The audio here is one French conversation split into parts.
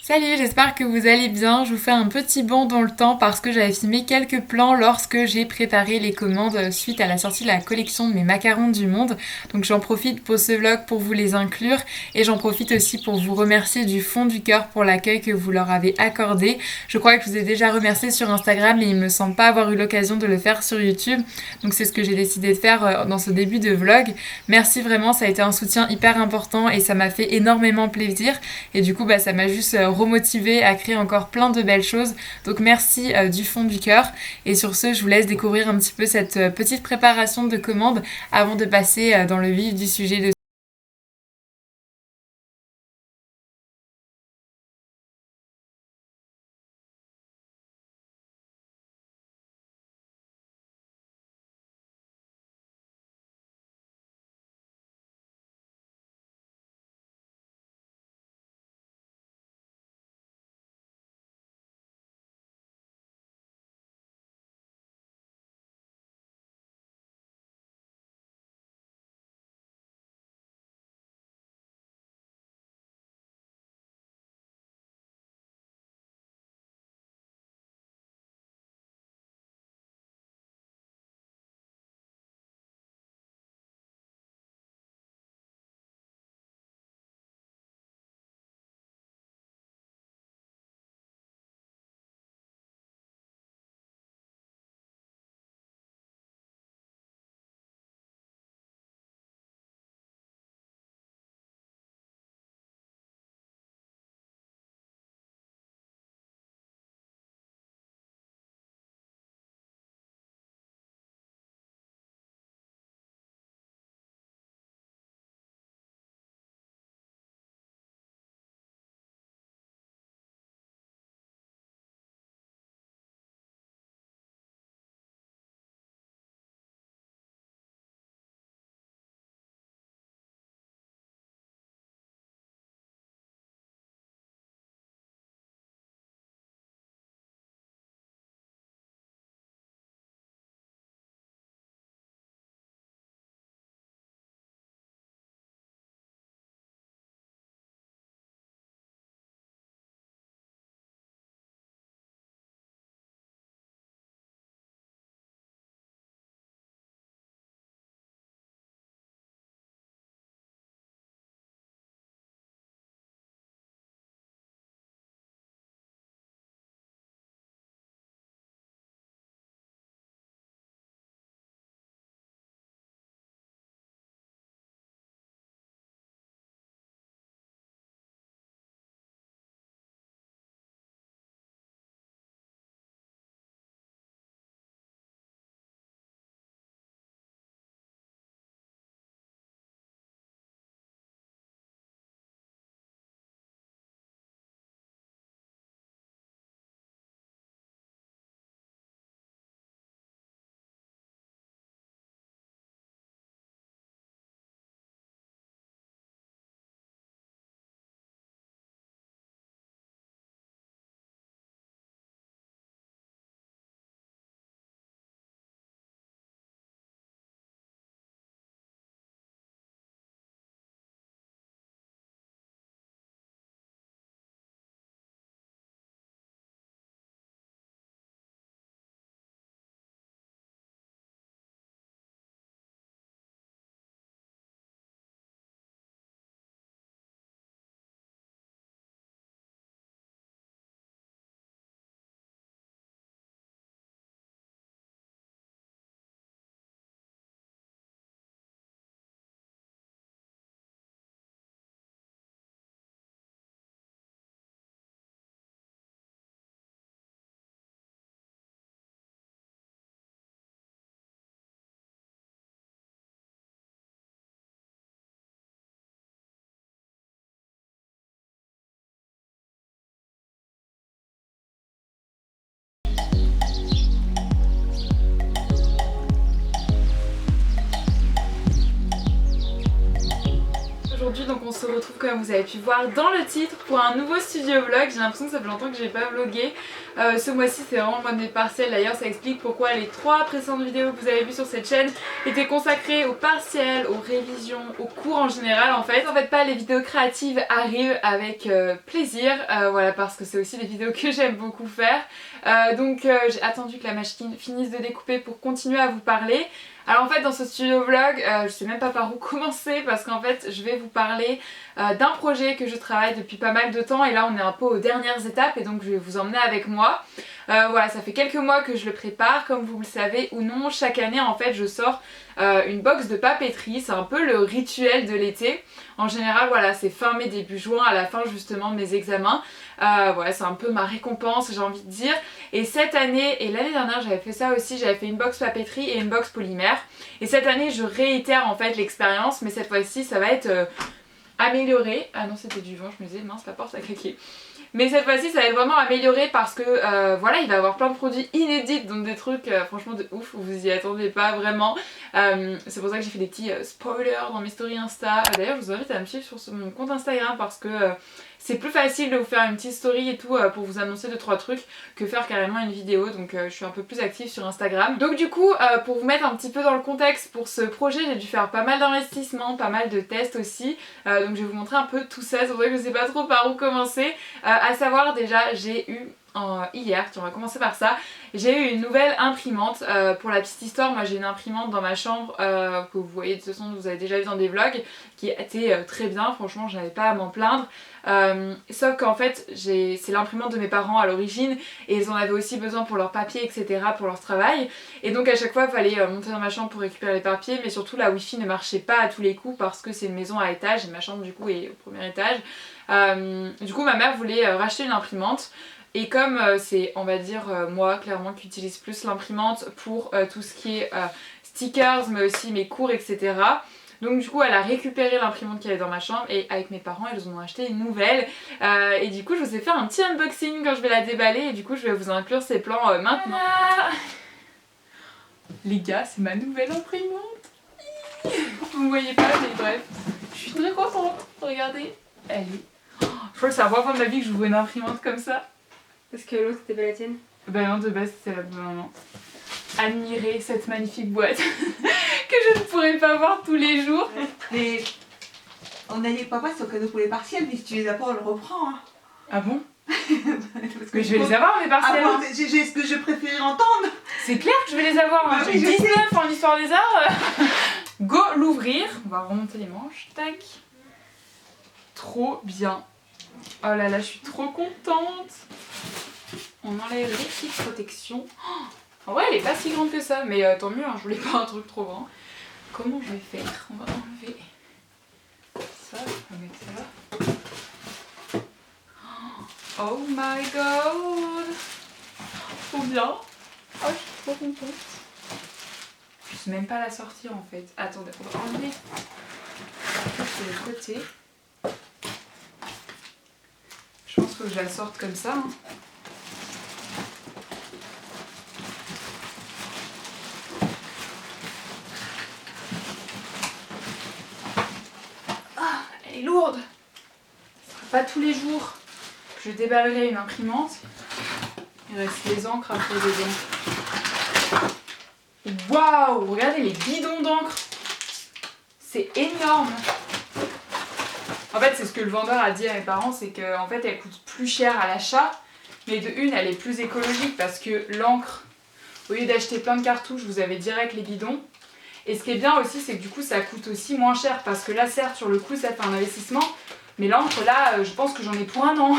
Salut, j'espère que vous allez bien. Je vous fais un petit bond dans le temps parce que j'avais filmé quelques plans lorsque j'ai préparé les commandes suite à la sortie de la collection de mes macarons du monde. Donc j'en profite pour ce vlog pour vous les inclure et j'en profite aussi pour vous remercier du fond du cœur pour l'accueil que vous leur avez accordé. Je crois que je vous ai déjà remercié sur Instagram mais il me semble pas avoir eu l'occasion de le faire sur YouTube. Donc c'est ce que j'ai décidé de faire dans ce début de vlog. Merci vraiment, ça a été un soutien hyper important et ça m'a fait énormément plaisir. Et du coup, ça m'a juste remotivé à créer encore plein de belles choses. Donc merci du fond du cœur. Et sur ce, je vous laisse découvrir un petit peu cette petite préparation de commande avant de passer dans le vif du sujet de retrouve comme vous avez pu voir dans le titre pour un nouveau studio vlog. J'ai l'impression que ça fait longtemps que j'ai pas vlogué. Ce mois-ci c'est vraiment le mois de mes partiels, d'ailleurs ça explique pourquoi les 3 précédentes vidéos que vous avez vues sur cette chaîne étaient consacrées aux partiels, aux révisions, aux cours en général en fait. En fait pas, les vidéos créatives arrivent avec plaisir, voilà, parce que c'est aussi des vidéos que j'aime beaucoup faire. Donc j'ai attendu que la machine finisse de découper pour continuer à vous parler. Alors en fait dans ce studio vlog, je sais même pas par où commencer parce qu'en fait je vais vous parler d'un projet que je travaille depuis pas mal de temps et là on est un peu aux dernières étapes et donc je vais vous emmener avec moi. Voilà, ça fait quelques mois que je le prépare, comme vous le savez ou non, chaque année en fait je sors une box de papeterie, c'est un peu le rituel de l'été. En général voilà, c'est fin mai début juin, à la fin justement de mes examens. Voilà, c'est un peu ma récompense, j'ai envie de dire. Et cette année et l'année dernière j'avais fait ça aussi, j'avais fait une box papeterie et une box polymère. Et cette année je réitère en fait l'expérience, mais cette fois-ci ça va être amélioré. Ah non, c'était du vent, je me disais mince, la porte a claqué. Mais cette fois-ci ça va être vraiment amélioré parce que voilà, il va y avoir plein de produits inédits, donc des trucs franchement de ouf, vous y attendez pas vraiment. C'est pour ça que j'ai fait des petits spoilers dans mes stories Insta. D'ailleurs je vous invite à me suivre sur mon compte Instagram parce que c'est plus facile de vous faire une petite story et tout pour vous annoncer 2-3 trucs que faire carrément une vidéo, donc je suis un peu plus active sur Instagram. Donc du coup pour vous mettre un petit peu dans le contexte pour ce projet, j'ai dû faire pas mal d'investissements, pas mal de tests aussi, donc je vais vous montrer un peu tout ça, c'est vrai que je sais pas trop par où commencer. À savoir déjà j'ai eu hier, tiens on va commencer par ça, j'ai eu une nouvelle imprimante. Pour la petite histoire, moi j'ai une imprimante dans ma chambre que vous voyez de toute façon, vous avez déjà vu dans des vlogs, qui était très bien, franchement je n'avais pas à m'en plaindre. Sauf qu'en fait c'est l'imprimante de mes parents à l'origine et ils en avaient aussi besoin pour leurs papiers etc, pour leur travail, et donc à chaque fois il fallait monter dans ma chambre pour récupérer les papiers, mais surtout la wifi ne marchait pas à tous les coups parce que c'est une maison à étage et ma chambre du coup est au premier étage. Du coup ma mère voulait racheter une imprimante. Et comme c'est, on va dire, moi clairement qui utilise plus l'imprimante pour tout ce qui est stickers, mais aussi mes cours, etc. Donc du coup elle a récupéré l'imprimante qui avait dans ma chambre et avec mes parents ils ont acheté une nouvelle. Et du coup je vous ai fait un petit unboxing quand je vais la déballer et du coup je vais vous inclure ces plans maintenant. Voilà. Les gars, c'est ma nouvelle imprimante. Vous me voyez pas mais bref, je suis très contente. Regardez, elle est... je crois que c'est la première fois de ma vie que je vois une imprimante comme ça. Parce que l'autre c'était pas la tienne? Bah non, de base c'était la maman. Admirer cette magnifique boîte que je ne pourrais pas voir tous les jours. Mais on a les papas sur cadeau pour les partiels, mais si tu les as pas on le reprend. Hein. Ah bon? Parce que Mais je vais les avoir mes partiels. Ah bon, c'est ce que je préférais entendre. C'est clair que je vais les avoir. Hein. J'ai 19 en histoire des arts. Go l'ouvrir. On va remonter les manches. Tac. Trop bien. Oh là là, je suis trop contente. On enlève les petites protections. Oh, en vrai, elle est pas si grande que ça, mais tant mieux, hein, je voulais pas un truc trop grand. Comment je vais faire? On va enlever ça, on va mettre ça. Oh my god! Trop bien! Oh, je suis trop contente. Je sais même pas la sortir en fait. Attendez, on va enlever sur le côté. Je pense que je la sorte comme ça. Hein. Ah, elle est lourde. Ce sera pas tous les jours que je déballerai une imprimante. Il reste les encres à poser dedans. Waouh, regardez les bidons d'encre. C'est énorme. En fait c'est ce que le vendeur a dit à mes parents, c'est qu'en fait elle coûte plus cher à l'achat, mais de une elle est plus écologique parce que l'encre, au lieu d'acheter plein de cartouches, vous avez direct les bidons. Et ce qui est bien aussi c'est que du coup ça coûte aussi moins cher parce que là certes sur le coup ça fait un investissement, mais l'encre là je pense que j'en ai pour un an.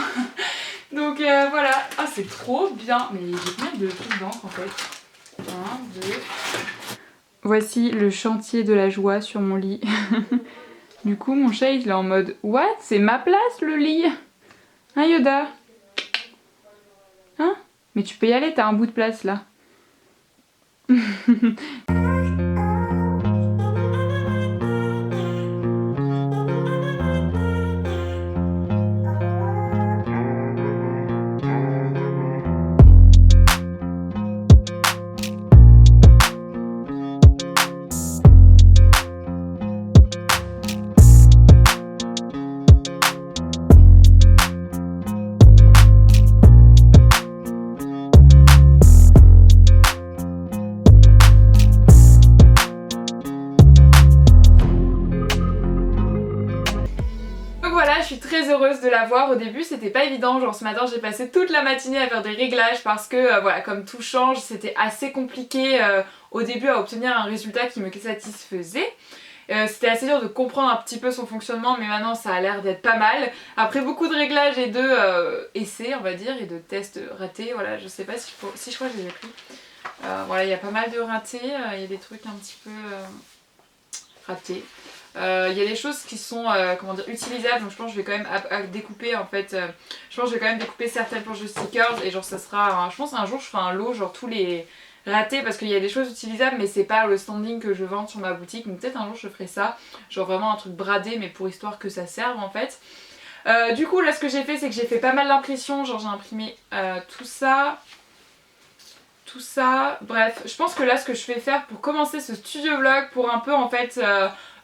Donc voilà, ah c'est trop bien, mais j'ai combien de trucs d'encre en fait? 1, 2... Voici le chantier de la joie sur mon lit. Du coup, mon chat, il est en mode « What? C'est ma place, le lit ?» Hein, Yoda? Hein? Mais tu peux y aller, t'as un bout de place, là. heureuse de l'avoir. Au début c'était pas évident, genre ce matin j'ai passé toute la matinée à faire des réglages parce que voilà, comme tout change, c'était assez compliqué au début à obtenir un résultat qui me satisfaisait. C'était assez dur de comprendre un petit peu son fonctionnement, mais maintenant ça a l'air d'être pas mal. Après beaucoup de réglages et de essais on va dire, et de tests ratés, voilà, je sais pas si je crois que je les ai pris. Voilà, il y a pas mal de ratés, il y a des trucs un petit peu ratés. Il y a des choses qui sont comment dire, utilisables, donc je pense que je vais quand même découper en fait. Je pense que je vais quand même découper certaines planches de stickers et genre ça sera, je pense un jour je ferai un lot genre tous les ratés parce qu'il y a des choses utilisables mais c'est pas le standing que je vends sur ma boutique, donc peut-être un jour je ferai ça, genre vraiment un truc bradé mais pour histoire que ça serve en fait. Du coup là ce que j'ai fait c'est que j'ai fait pas mal d'impressions, genre j'ai imprimé tout ça, bref je pense que là ce que je vais faire pour commencer ce studio vlog, pour un peu en fait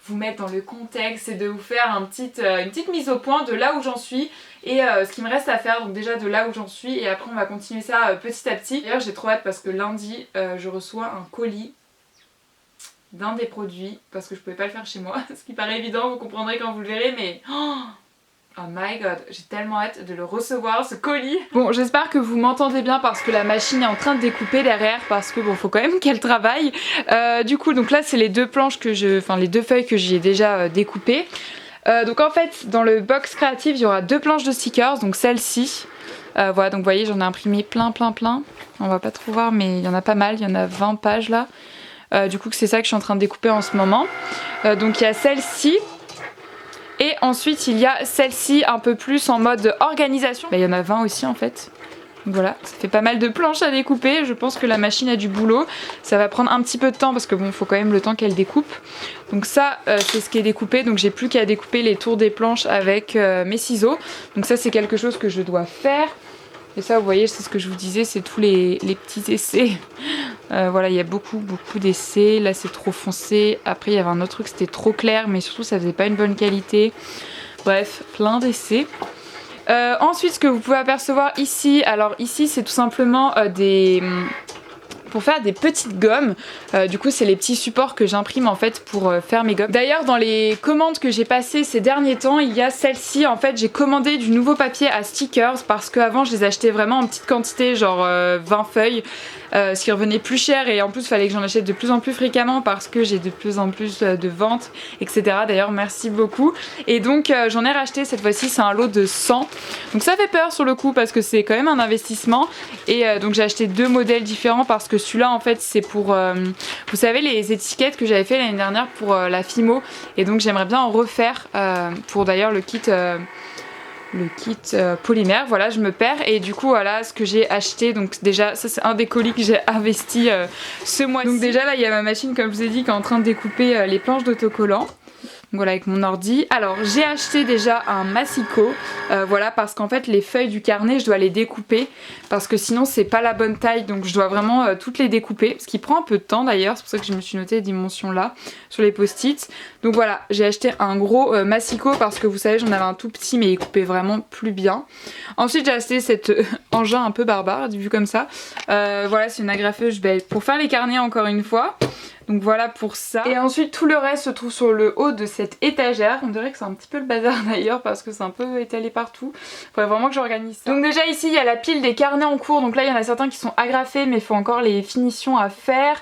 vous mettre dans le contexte, c'est de vous faire une petite mise au point de là où j'en suis et ce qu'il me reste à faire, donc déjà de là où j'en suis, et après on va continuer ça petit à petit. D'ailleurs j'ai trop hâte parce que lundi je reçois un colis d'un des produits parce que je pouvais pas le faire chez moi, ce qui paraît évident, vous comprendrez quand vous le verrez, mais oh my god, j'ai tellement hâte de le recevoir, ce colis. Bon, j'espère que vous m'entendez bien parce que la machine est en train de découper derrière, parce que bon, faut quand même qu'elle travaille. Du coup, donc là, c'est les deux planches les deux feuilles que j'ai déjà découpées. Donc en fait, dans le box créatif, il y aura deux planches de stickers, donc celle-ci. Voilà, donc vous voyez, j'en ai imprimé plein. On va pas trop voir, mais il y en a pas mal, il y en a 20 pages là. Du coup, c'est ça que je suis en train de découper en ce moment. Donc il y a celle-ci. Et ensuite il y a celle-ci un peu plus en mode organisation. Il y en a 20 aussi en fait. Donc voilà, ça fait pas mal de planches à découper. Je pense que la machine a du boulot. Ça va prendre un petit peu de temps parce que bon, faut quand même le temps qu'elle découpe. Donc ça, c'est ce qui est découpé. Donc j'ai plus qu'à découper les tours des planches avec mes ciseaux. Donc ça, c'est quelque chose que je dois faire. Et ça, vous voyez, c'est ce que je vous disais, c'est tous les petits essais. Voilà, il y a beaucoup d'essais. Là, c'est trop foncé. Après, il y avait un autre truc, c'était trop clair, mais surtout, ça faisait pas une bonne qualité. Bref, plein d'essais. Ensuite, ce que vous pouvez apercevoir ici, alors ici, c'est tout simplement pour faire des petites gommes. Du coup c'est les petits supports que j'imprime en fait pour faire mes gommes. D'ailleurs dans les commandes que j'ai passées ces derniers temps, il y a celle-ci. En fait j'ai commandé du nouveau papier à stickers parce qu'avant je les achetais vraiment en petite quantité, genre 20 feuilles. Ce qui revenait plus cher, et en plus il fallait que j'en achète de plus en plus fréquemment parce que j'ai de plus en plus de ventes, etc. D'ailleurs merci beaucoup. Et donc j'en ai racheté cette fois-ci, c'est un lot de 100. Donc ça fait peur sur le coup parce que c'est quand même un investissement. Et donc j'ai acheté deux modèles différents parce que celui-là en fait c'est pour vous savez les étiquettes que j'avais fait l'année dernière pour la Fimo, et donc j'aimerais bien en refaire pour d'ailleurs le kit polymère. Voilà, je me perds. Et du coup voilà ce que j'ai acheté. Donc déjà ça c'est un des colis que j'ai investi ce mois-ci. Donc déjà là il y a ma machine comme je vous ai dit qui est en train de découper les planches d'autocollants. Voilà, avec mon ordi. Alors j'ai acheté déjà un massicot, voilà, parce qu'en fait les feuilles du carnet je dois les découper parce que sinon c'est pas la bonne taille, donc je dois vraiment toutes les découper, ce qui prend un peu de temps d'ailleurs, c'est pour ça que je me suis noté les dimensions là sur les post-it. Donc voilà, j'ai acheté un gros massicot parce que vous savez j'en avais un tout petit mais il coupait vraiment plus bien. Ensuite j'ai acheté cet engin un peu barbare vu comme ça, voilà, c'est une agrafeuse pour faire les carnets encore une fois. Donc voilà pour ça. Et ensuite tout le reste se trouve sur le haut de cette étagère. On dirait que c'est un petit peu le bazar d'ailleurs parce que c'est un peu étalé partout. Faudrait vraiment que j'organise ça. Donc déjà ici il y a la pile des carnets en cours. Donc là il y en a certains qui sont agrafés mais il faut encore les finitions à faire.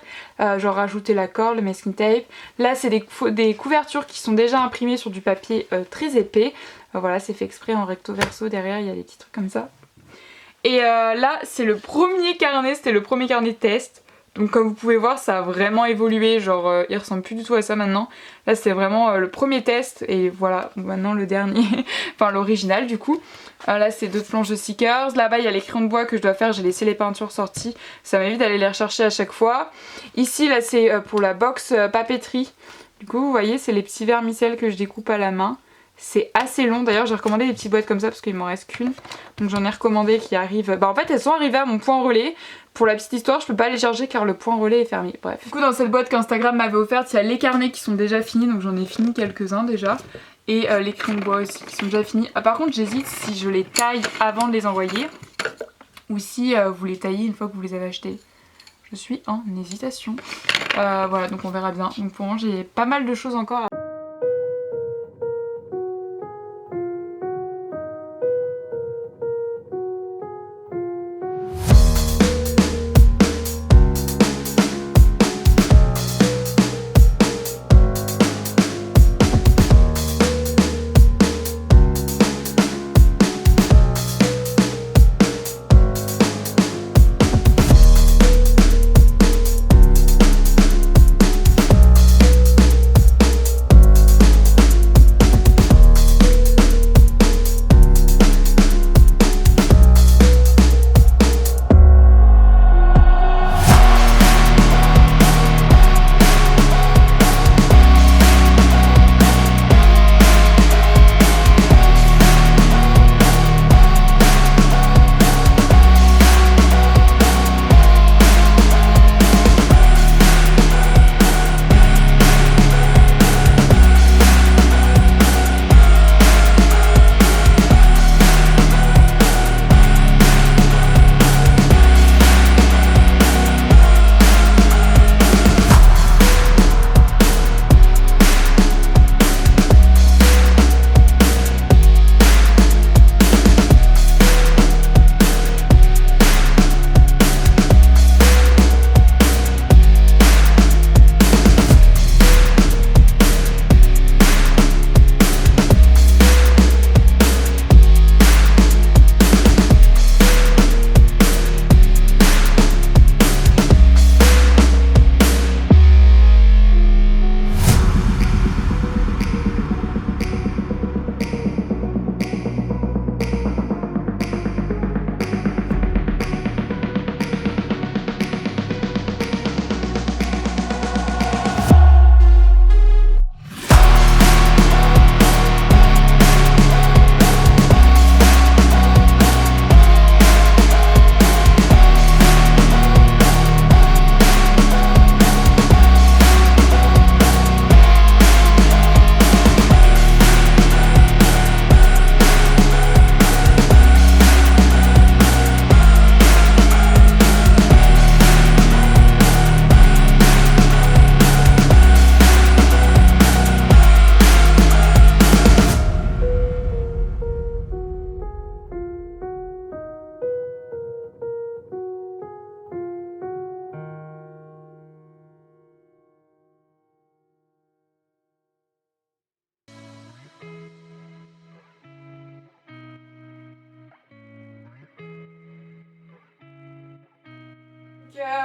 Genre rajouter la corde, le masking tape. Là c'est des couvertures qui sont déjà imprimées sur du papier très épais. Voilà, c'est fait exprès en recto verso. Derrière il y a des petits trucs comme ça. Et là c'est le premier carnet, c'était le premier carnet de test. Donc comme vous pouvez voir ça a vraiment évolué, genre il ressemble plus du tout à ça maintenant. Là c'est vraiment le premier test et voilà maintenant le dernier, enfin l'original du coup. Là c'est deux planches de stickers, là-bas il y a les crayons de bois que je dois faire, j'ai laissé les peintures sorties, ça m'évite d'aller les rechercher à chaque fois. Ici là c'est pour la box papeterie, du coup vous voyez c'est les petits vermicelles que je découpe à la main. C'est assez long, d'ailleurs j'ai recommandé des petites boîtes comme ça parce qu'il m'en reste qu'une. Donc j'en ai recommandé qui arrivent, en fait elles sont arrivées à mon point relais. Pour la petite histoire je peux pas les charger car le point relais est fermé, bref. Du coup dans cette boîte qu'Instagram m'avait offerte il y a les carnets qui sont déjà finis, donc j'en ai fini quelques-uns déjà. Et les crayons de bois aussi qui sont déjà finis. Par contre j'hésite si je les taille avant de les envoyer ou si vous les taillez une fois que vous les avez achetés. Je suis en hésitation. Voilà, donc on verra bien. Donc pour moi j'ai pas mal de choses encore à...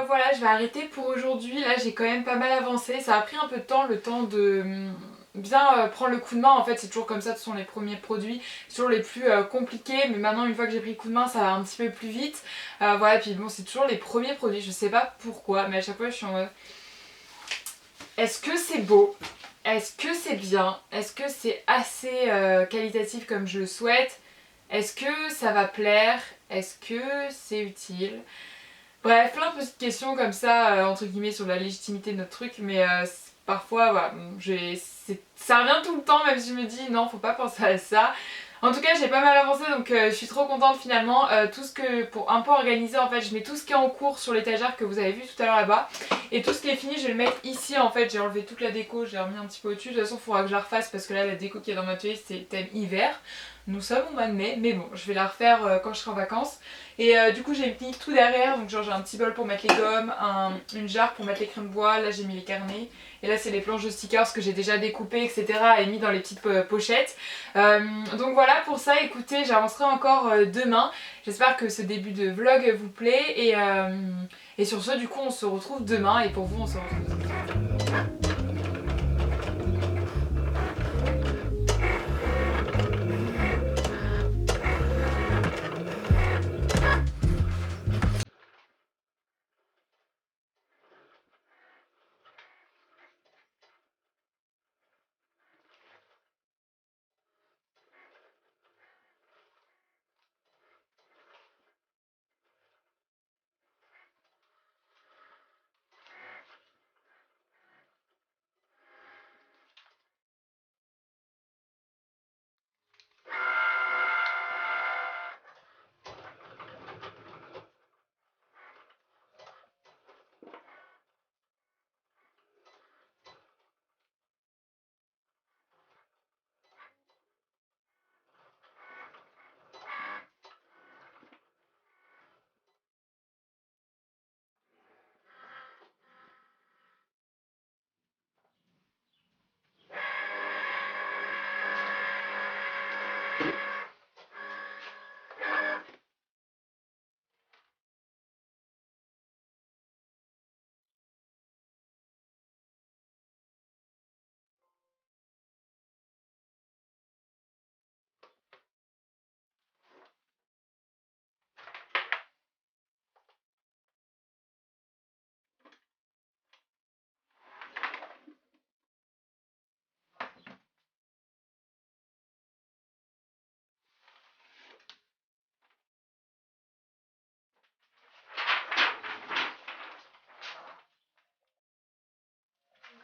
Voilà, je vais arrêter pour aujourd'hui. Là j'ai quand même pas mal avancé. Ça a pris un peu de temps, le temps de bien prendre le coup de main. En fait c'est toujours comme ça, ce sont les premiers produits, c'est toujours les plus compliqués. Mais maintenant une fois que j'ai pris le coup de main ça va un petit peu plus vite. Voilà, puis bon c'est toujours les premiers produits, je sais pas pourquoi. Mais à chaque fois je suis en mode... Est-ce que c'est beau? Est-ce que c'est bien? Est-ce que c'est assez qualitatif comme je le souhaite? Est-ce que ça va plaire? Est-ce que c'est utile? Bref, plein de petites questions comme ça, entre guillemets, sur la légitimité de notre truc, mais parfois, voilà, bon, ça revient tout le temps, même si je me dis non, faut pas penser à ça. En tout cas, j'ai pas mal avancé, donc je suis trop contente finalement. Tout ce que, pour un peu organiser, en fait, je mets tout ce qui est en cours sur l'étagère que vous avez vu tout à l'heure là-bas. Et tout ce qui est fini, je vais le mettre ici, en fait. J'ai enlevé toute la déco, j'ai remis un petit peu au-dessus. De toute façon, il faudra que je la refasse parce que là, la déco qui est dans ma atelier, c'est thème hiver. Nous sommes au mois de mai, mais bon, je vais la refaire quand je serai en vacances. Et du coup j'ai mis tout derrière, donc genre j'ai un petit bol pour mettre les gommes, une jarre pour mettre les crèmes bois, là j'ai mis les carnets. Et là c'est les planches de stickers que j'ai déjà découpées etc. et mis dans les petites pochettes. Donc voilà pour ça, écoutez j'avancerai encore demain. J'espère que ce début de vlog vous plaît et sur ce du coup on se retrouve demain et pour vous on se retrouve demain.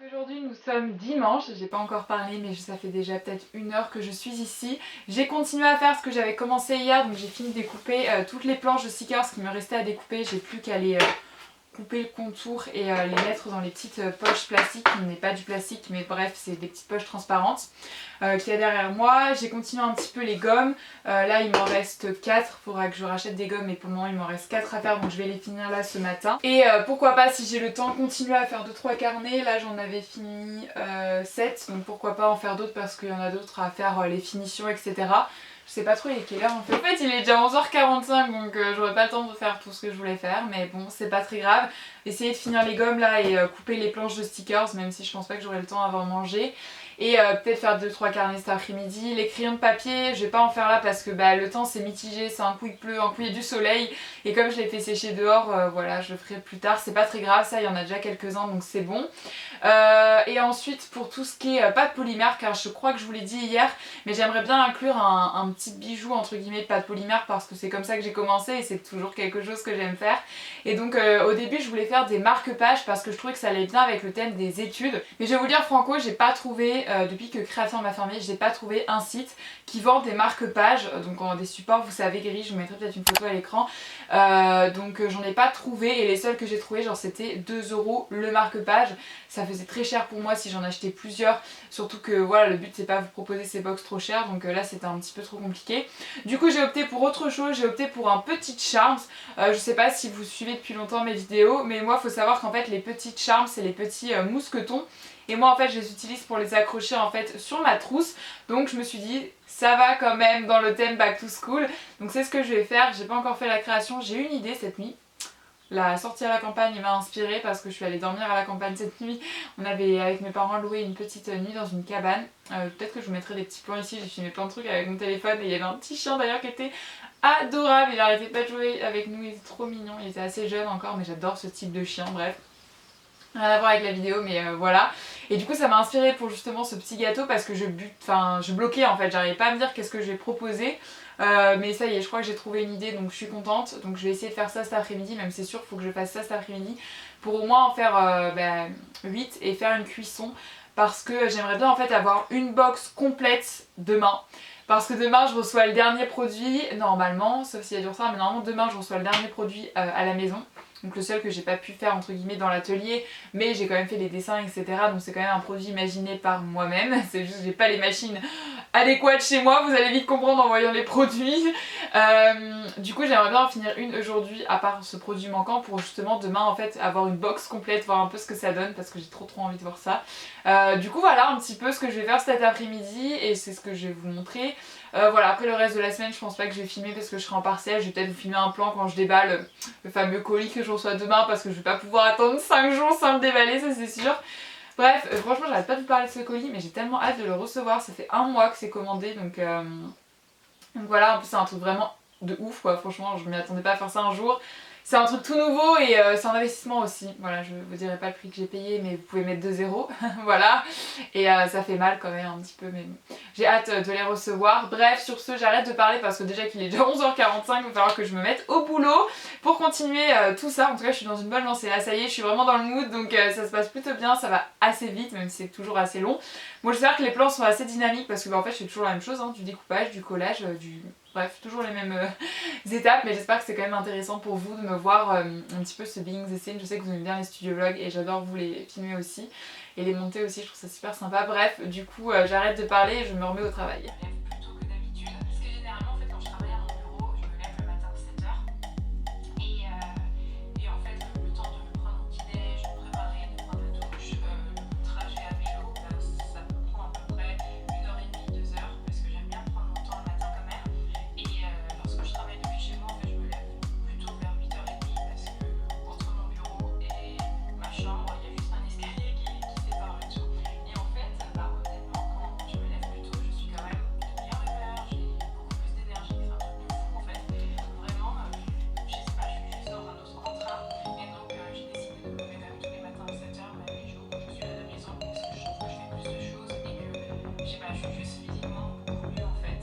Aujourd'hui nous sommes dimanche, j'ai pas encore parlé mais ça fait déjà peut-être 1 heure que je suis ici. J'ai continué à faire ce que j'avais commencé hier, donc j'ai fini de découper toutes les planches de stickers qui me restaient à découper. J'ai plus qu'à les couper le contour et les mettre dans les petites poches plastiques, qui n'est pas du plastique mais bref c'est des petites poches transparentes qu'il y a derrière moi. J'ai continué un petit peu les gommes, là il m'en reste 4, il faudra que je rachète des gommes mais pour le moment il m'en reste 4 à faire donc je vais les finir là ce matin. Et pourquoi pas si j'ai le temps continuer à faire 2-3 carnets, là j'en avais fini 7 donc pourquoi pas en faire d'autres parce qu'il y en a d'autres à faire les finitions etc. Je sais pas trop il est quelle heure en fait. En fait il est déjà 11h45 donc j'aurais pas le temps de faire tout ce que je voulais faire mais bon c'est pas très grave. Essayer de finir les gommes là et couper les planches de stickers même si je pense pas que j'aurai le temps avant manger. Et peut-être faire 2-3 carnets cet après-midi. Les crayons de papier, je vais pas en faire là parce que bah, le temps c'est mitigé, c'est un coup il pleut, un coup il y a du soleil. Et comme je l'ai fait sécher dehors, voilà, je le ferai plus tard. C'est pas très grave, ça il y en a déjà quelques-uns donc c'est bon. Et ensuite pour tout ce qui est pâte polymère, car je crois que je vous l'ai dit hier, mais j'aimerais bien inclure un petit bijou entre guillemets de pâte polymère parce que c'est comme ça que j'ai commencé et c'est toujours quelque chose que j'aime faire. Et donc au début je voulais faire des marque-pages parce que je trouvais que ça allait bien avec le thème des études. Mais je vais vous dire franco, j'ai pas trouvé, depuis que Création m'a fermé, j'ai pas trouvé un site qui vend des marque-pages, donc en des supports vous savez gris, je vous mettrai peut-être une photo à l'écran. Donc j'en ai pas trouvé et les seuls que j'ai trouvé genre c'était 2 € le marque-page. Ça faisait très cher pour moi si j'en achetais plusieurs, surtout que voilà le but c'est pas vous proposer ces box trop chères donc là c'était un petit peu trop compliqué. Du coup j'ai opté pour autre chose, j'ai opté pour un petit charms. Je sais pas si vous suivez depuis longtemps mes vidéos mais moi faut savoir qu'en fait les petites charms c'est les petits mousquetons. Et moi en fait je les utilise pour les accrocher en fait sur ma trousse. Donc je me suis dit ça va quand même dans le thème back to school. Donc c'est ce que je vais faire, j'ai pas encore fait la création, j'ai une idée cette nuit. la sortie à la campagne m'a inspirée parce que je suis allée dormir à la campagne cette nuit. On avait avec mes parents loué une petite nuit dans une cabane. Peut-être que je vous mettrai des petits plans ici, j'ai filmé plein de trucs avec mon téléphone et il y avait un petit chien d'ailleurs qui était adorable, il arrêtait pas de jouer avec nous, il était trop mignon, il était assez jeune encore mais j'adore ce type de chien, bref. Rien à voir avec la vidéo mais voilà. Et du coup ça m'a inspirée pour justement ce petit gâteau parce que je bloquais en fait, j'arrivais pas à me dire qu'est-ce que je vais proposer. Mais ça y est, je crois que j'ai trouvé une idée donc je suis contente. Donc je vais essayer de faire ça cet après-midi, même c'est sûr, il faut que je fasse ça cet après-midi pour au moins en faire 8 et faire une cuisson. Parce que j'aimerais bien en fait avoir une box complète demain. Parce que demain je reçois le dernier produit, normalement, sauf s'il y a du retard, mais normalement demain je reçois le dernier produit à la maison. Donc le seul que j'ai pas pu faire entre guillemets dans l'atelier, mais j'ai quand même fait les dessins etc. Donc c'est quand même un produit imaginé par moi-même. C'est juste que j'ai pas les machines adéquates chez moi, vous allez vite comprendre en voyant les produits. Du coup j'aimerais bien en finir une aujourd'hui à part ce produit manquant pour justement demain en fait avoir une box complète, voir un peu ce que ça donne parce que j'ai trop envie de voir ça. Du coup voilà un petit peu ce que je vais faire cet après-midi et c'est ce que je vais vous montrer. Voilà, après le reste de la semaine je pense pas que je vais filmer parce que je serai en partiel, je vais peut-être vous filmer un plan quand je déballe le fameux colis que je reçois demain parce que je vais pas pouvoir attendre 5 jours sans le déballer, ça c'est sûr. Bref, franchement j'arrête pas de vous parler de ce colis mais j'ai tellement hâte de le recevoir, ça fait un mois que c'est commandé donc voilà, en plus c'est un truc vraiment de ouf quoi, franchement je m'y attendais pas à faire ça un jour. C'est un truc tout nouveau et c'est un investissement aussi. Voilà, je vous dirai pas le prix que j'ai payé, mais vous pouvez mettre 2 zéros. Voilà. Et ça fait mal quand même un petit peu, mais bon. J'ai hâte de les recevoir. Bref, sur ce, j'arrête de parler parce que déjà qu'il est déjà 11h45, il va falloir que je me mette au boulot pour continuer tout ça. En tout cas, je suis dans une bonne lancée. Là, ça y est, je suis vraiment dans le mood, donc ça se passe plutôt bien. Ça va assez vite, même si c'est toujours assez long. Bon, j'espère que les plans sont assez dynamiques parce que en fait, je fais toujours la même chose, hein, du découpage, du collage, Bref, toujours les mêmes étapes, mais j'espère que c'est quand même intéressant pour vous de me voir un petit peu ce behind the scenes. Je sais que vous aimez bien les studio vlogs et j'adore vous les filmer aussi et les monter aussi, je trouve ça super sympa. Bref, du coup j'arrête de parler et je me remets au travail. Plutôt que d'habitude, parce que généralement en fait quand je travaille à mon bureau, je me lève le matin à 7h et en fait le temps de me prendre mon petit déj, de me préparer, de prendre la douche, le trajet à vélo, ça me prend à peu près 1h30, 2h parce que j'aime bien prendre mon temps le matin quand même. Lorsque je travaille depuis chez moi, en fait, je me lève plutôt vers 8h30 parce que entre mon bureau et ma chambre, il y a juste un escalier qui sépare le tout. Et en fait, honnêtement, quand je me lève plus tôt, je suis quand même de meilleure humeur, j'ai beaucoup plus d'énergie, c'est un truc de fou en fait. Vraiment, je sais pas, je suis juste dans un autre contrat. Et donc, j'ai décidé de me lever même tous les matins à 7h, même les jours où je suis à la maison, parce que je trouve que je fais plus de choses et que, je sais pas, je suis juste physiquement beaucoup mieux en fait.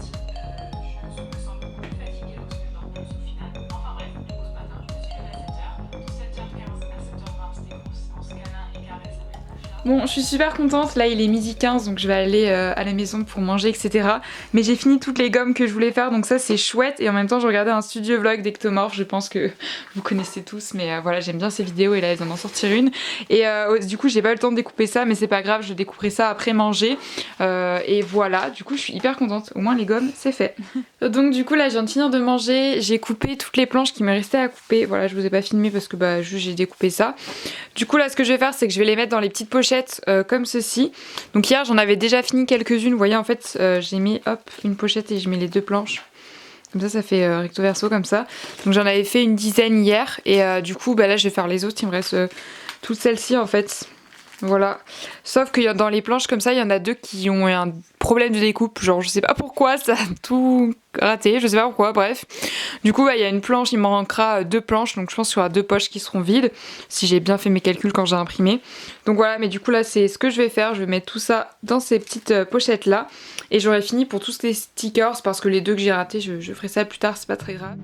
Je me sens beaucoup plus fatiguée lorsque je dors plus au final. Enfin bref, du coup ce matin je me suis levée à 7h. De 7h15 à 7h20 c'était grosse séance câlin et caresse avec mon chat. Bon, je suis super contente, là il est 12h15 donc je vais aller à la maison pour manger etc. Mais j'ai fini toutes les gommes que je voulais faire donc ça c'est chouette et en même temps je regardais un studio vlog d'Ectomorph, je pense que vous connaissez tous mais voilà j'aime bien ces vidéos et là elle vient d'en sortir une. Et du coup j'ai pas eu le temps de découper ça mais c'est pas grave, je découperai ça après manger et voilà, du coup je suis hyper contente, au moins les gommes c'est fait. Donc du coup là je viens de finir de manger, j'ai coupé toutes les planches qui me restaient à couper, voilà je vous ai pas filmé parce que juste j'ai découpé ça. Du coup là ce que je vais faire c'est que je vais les mettre dans les petites pochettes comme ceci. Donc hier j'en avais déjà fini quelques-unes, vous voyez en fait j'ai mis hop une pochette et je mets les 2 planches. Comme ça fait recto verso comme ça. Donc j'en avais fait une dizaine hier et du coup là je vais faire les autres, il me reste toutes celles-ci en fait. Voilà, sauf que dans les planches comme ça, il y en a 2 qui ont un problème de découpe, genre je sais pas pourquoi, ça a tout raté, je sais pas pourquoi, bref. Du coup, il y a une planche, il m'en manquera 2 planches, donc je pense qu'il y aura 2 poches qui seront vides, si j'ai bien fait mes calculs quand j'ai imprimé. Donc voilà, mais du coup là c'est ce que je vais faire, je vais mettre tout ça dans ces petites pochettes là, et j'aurai fini pour tous les stickers, parce que les 2 que j'ai ratés, je ferai ça plus tard, c'est pas très grave.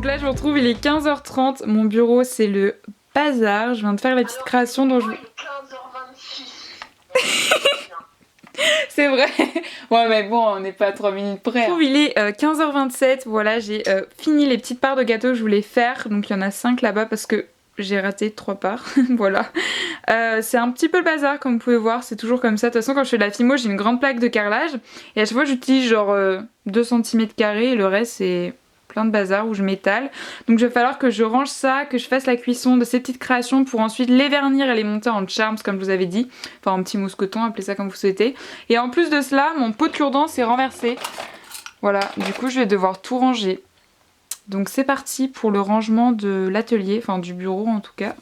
Donc là je vous retrouve, il est 15h30, mon bureau c'est le bazar. Je viens de faire la petite création dont je... 15h26. C'est vrai. Ouais mais bon, on n'est pas à 3 minutes près. Je trouve il est 15h27, voilà, j'ai fini les petites parts de gâteau que je voulais faire. Donc il y en a 5 là-bas parce que j'ai raté 3 parts, voilà. C'est un petit peu le bazar comme vous pouvez voir, c'est toujours comme ça. De toute façon quand je fais de la fimo, j'ai une grande plaque de carrelage. Et à chaque fois j'utilise genre 2 cm² et le reste c'est plein de bazar où je m'étale. Donc il va falloir que je range ça, que je fasse la cuisson de ces petites créations pour ensuite les vernir et les monter en charms comme je vous avais dit. Enfin en petit mousqueton, appelez ça comme vous souhaitez. Et en plus de cela, mon pot de cure-dent s'est renversé. Voilà, du coup je vais devoir tout ranger. Donc c'est parti pour le rangement de l'atelier, enfin du bureau en tout cas.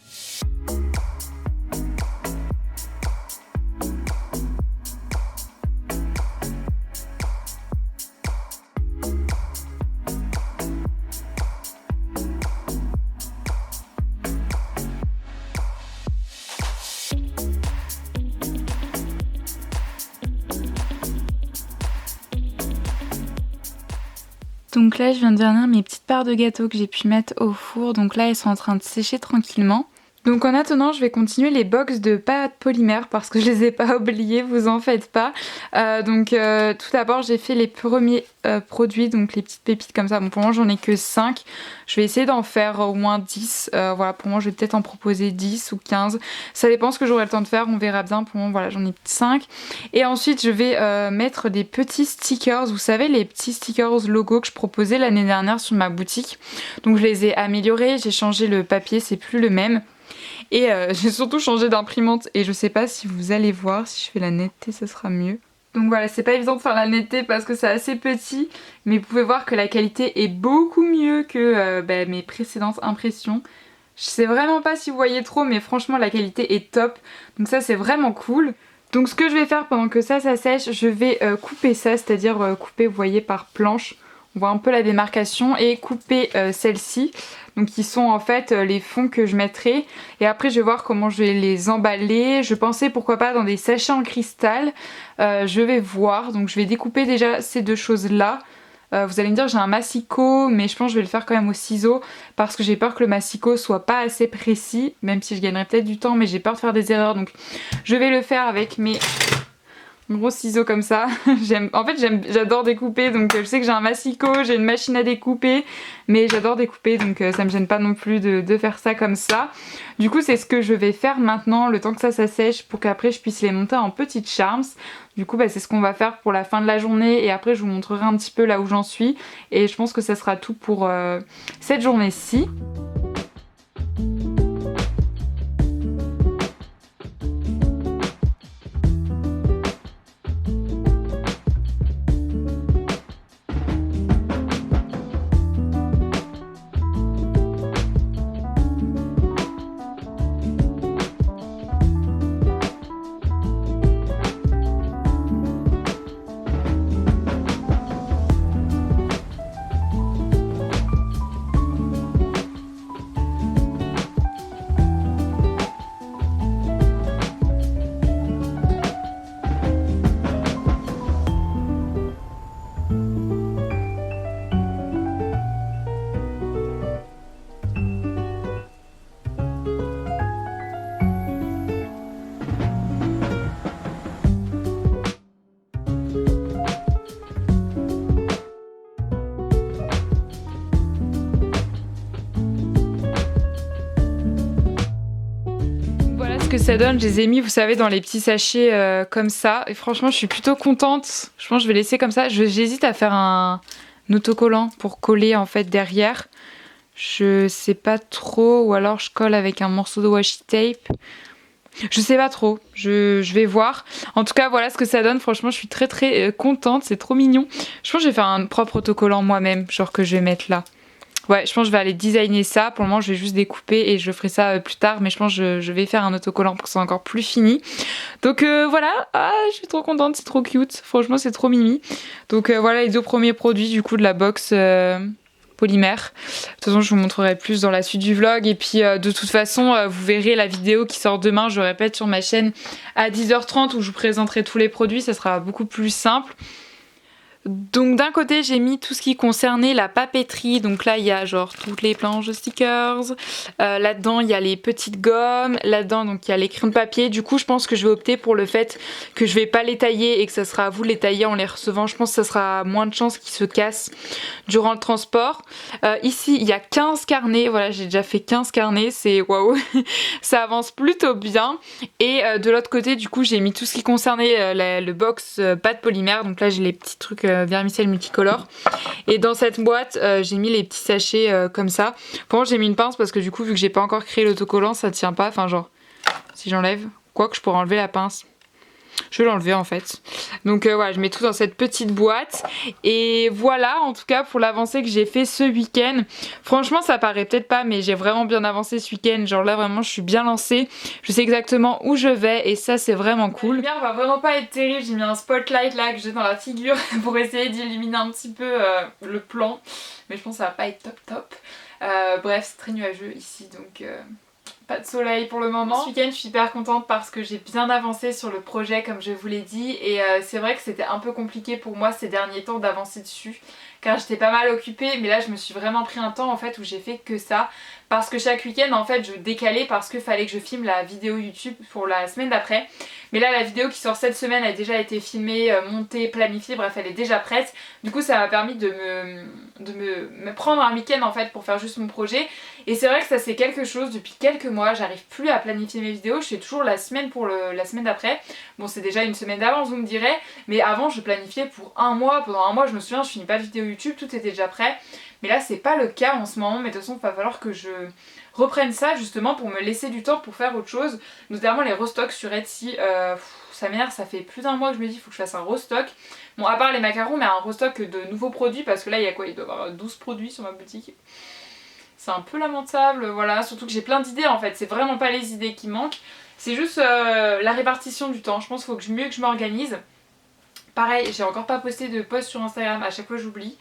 Donc là je viens de vernir mes petites parts de gâteau que j'ai pu mettre au four. Donc là elles sont en train de sécher tranquillement. Donc en attendant je vais continuer les box de pâte polymère parce que je les ai pas oubliées, vous en faites pas. Tout d'abord j'ai fait les premiers produits, donc les petites pépites comme ça. Bon pour moi j'en ai que 5. Je vais essayer d'en faire au moins 10. Voilà, pour moi je vais peut-être en proposer 10 ou 15. Ça dépend ce que j'aurai le temps de faire, on verra bien. Pour moi voilà, j'en ai 5. Et ensuite je vais mettre des petits stickers. Vous savez les petits stickers logo que je proposais l'année dernière sur ma boutique. Donc je les ai améliorés, j'ai changé le papier, c'est plus le même. Et j'ai surtout changé d'imprimante et je sais pas si vous allez voir, si je fais la netteté ça sera mieux. Donc voilà, c'est pas évident de faire la netteté parce que c'est assez petit, mais vous pouvez voir que la qualité est beaucoup mieux que mes précédentes impressions. Je sais vraiment pas si vous voyez trop, mais franchement la qualité est top, donc ça c'est vraiment cool. Donc ce que je vais faire pendant que ça sèche, je vais couper ça, c'est-à-dire couper, vous voyez, par planche. On voit un peu la démarcation et couper celle-ci. Donc qui sont en fait les fonds que je mettrai. Et après je vais voir comment je vais les emballer. Je pensais pourquoi pas dans des sachets en cristal. Je vais voir. Donc je vais découper déjà ces deux choses là. Vous allez me dire j'ai un massicot, mais je pense que je vais le faire quand même au ciseau parce que j'ai peur que le massicot soit pas assez précis, même si je gagnerai peut-être du temps, mais j'ai peur de faire des erreurs. Donc je vais le faire avec mes gros ciseaux comme ça. J'adore découper, donc je sais que j'ai un massicot, j'ai une machine à découper, mais j'adore découper, donc ça me gêne pas non plus de faire ça comme ça. Du coup c'est ce que je vais faire maintenant, le temps que ça sèche, pour qu'après je puisse les monter en petites charms. Du coup c'est ce qu'on va faire pour la fin de la journée, et après je vous montrerai un petit peu là où j'en suis, et je pense que ça sera tout pour cette journée-ci. Que ça donne, je les ai mis vous savez dans les petits sachets comme ça, et franchement je suis plutôt contente. Je pense que je vais laisser comme ça. J'hésite à faire un autocollant pour coller en fait derrière, je sais pas trop, ou alors je colle avec un morceau de washi tape, je sais pas trop, je vais voir. En tout cas voilà ce que ça donne, franchement je suis très contente, c'est trop mignon. Je pense que je vais faire un propre autocollant moi-même, genre que je vais mettre là. Ouais, je pense que je vais aller designer ça. Pour le moment, je vais juste découper et je ferai ça plus tard. Mais je pense que je vais faire un autocollant pour que ce soit encore plus fini. Donc voilà, je suis trop contente, c'est trop cute. Franchement, c'est trop mimi. Donc voilà les 2 premiers produits du coup de la box polymère. De toute façon, je vous montrerai plus dans la suite du vlog. Et puis de toute façon, vous verrez la vidéo qui sort demain, je répète, sur ma chaîne à 10h30 où je vous présenterai tous les produits. Ça sera beaucoup plus simple. Donc d'un côté j'ai mis tout ce qui concernait la papeterie, donc là il y a genre toutes les planches de stickers, là-dedans il y a les petites gommes, là-dedans donc il y a les crayons de papier. Du coup je pense que je vais opter pour le fait que je vais pas les tailler et que ça sera à vous de les tailler en les recevant. Je pense que ça sera moins de chances qu'ils se cassent durant le transport. Ici il y a 15 carnets, voilà j'ai déjà fait 15 carnets, c'est waouh, ça avance plutôt bien. Et de l'autre côté du coup j'ai mis tout ce qui concernait le box pâte polymère, donc là j'ai les petits trucs vermicelle multicolore. Et dans cette boîte j'ai mis les petits sachets comme ça. Pour moi j'ai mis une pince parce que du coup vu que j'ai pas encore créé l'autocollant ça tient pas, enfin genre si j'enlève, quoi que je pourrais enlever la pince. Je vais l'enlever en fait. Donc voilà, je mets tout dans cette petite boîte. Et voilà en tout cas pour l'avancée que j'ai fait ce week-end. Franchement ça paraît peut-être pas mais j'ai vraiment bien avancé ce week-end. Genre là vraiment je suis bien lancée. Je sais exactement où je vais et ça c'est vraiment cool. La lumière va vraiment pas être terrible. J'ai mis un spotlight là que j'ai dans la figure pour essayer d'illuminer un petit peu le plan. Mais je pense que ça va pas être top. Bref c'est très nuageux ici donc... Pas de soleil pour le moment. Ce week-end je suis hyper contente parce que j'ai bien avancé sur le projet comme je vous l'ai dit et c'est vrai que c'était un peu compliqué pour moi ces derniers temps d'avancer dessus car j'étais pas mal occupée, mais là je me suis vraiment pris un temps en fait où j'ai fait que ça parce que chaque week-end en fait je décalais parce qu'il fallait que je filme la vidéo YouTube pour la semaine d'après. Mais là la vidéo qui sort cette semaine a déjà été filmée, montée, planifiée, bref elle est déjà prête. Du coup ça m'a permis de me prendre un week-end en fait pour faire juste mon projet. Et c'est vrai que ça c'est quelque chose, depuis quelques mois j'arrive plus à planifier mes vidéos, je fais toujours la semaine pour la semaine d'après. Bon c'est déjà une semaine d'avance vous me direz, mais avant je planifiais pour un mois, pendant un mois je me souviens je finis pas de vidéo YouTube, tout était déjà prêt. Mais là c'est pas le cas en ce moment, mais de toute façon il va falloir que je reprenne ça justement pour me laisser du temps pour faire autre chose. Notamment les restocks sur Etsy, ça m'énerve, ça fait plus d'un mois que je me dis il faut que je fasse un restock. Bon à part les macarons mais un restock de nouveaux produits parce que là il y a quoi, il doit y avoir 12 produits sur ma boutique. C'est un peu lamentable, voilà, surtout que j'ai plein d'idées en fait, c'est vraiment pas les idées qui manquent, c'est juste la répartition du temps, je pense qu'il faut mieux que je m'organise. Pareil, j'ai encore pas posté de post sur Instagram, à chaque fois j'oublie.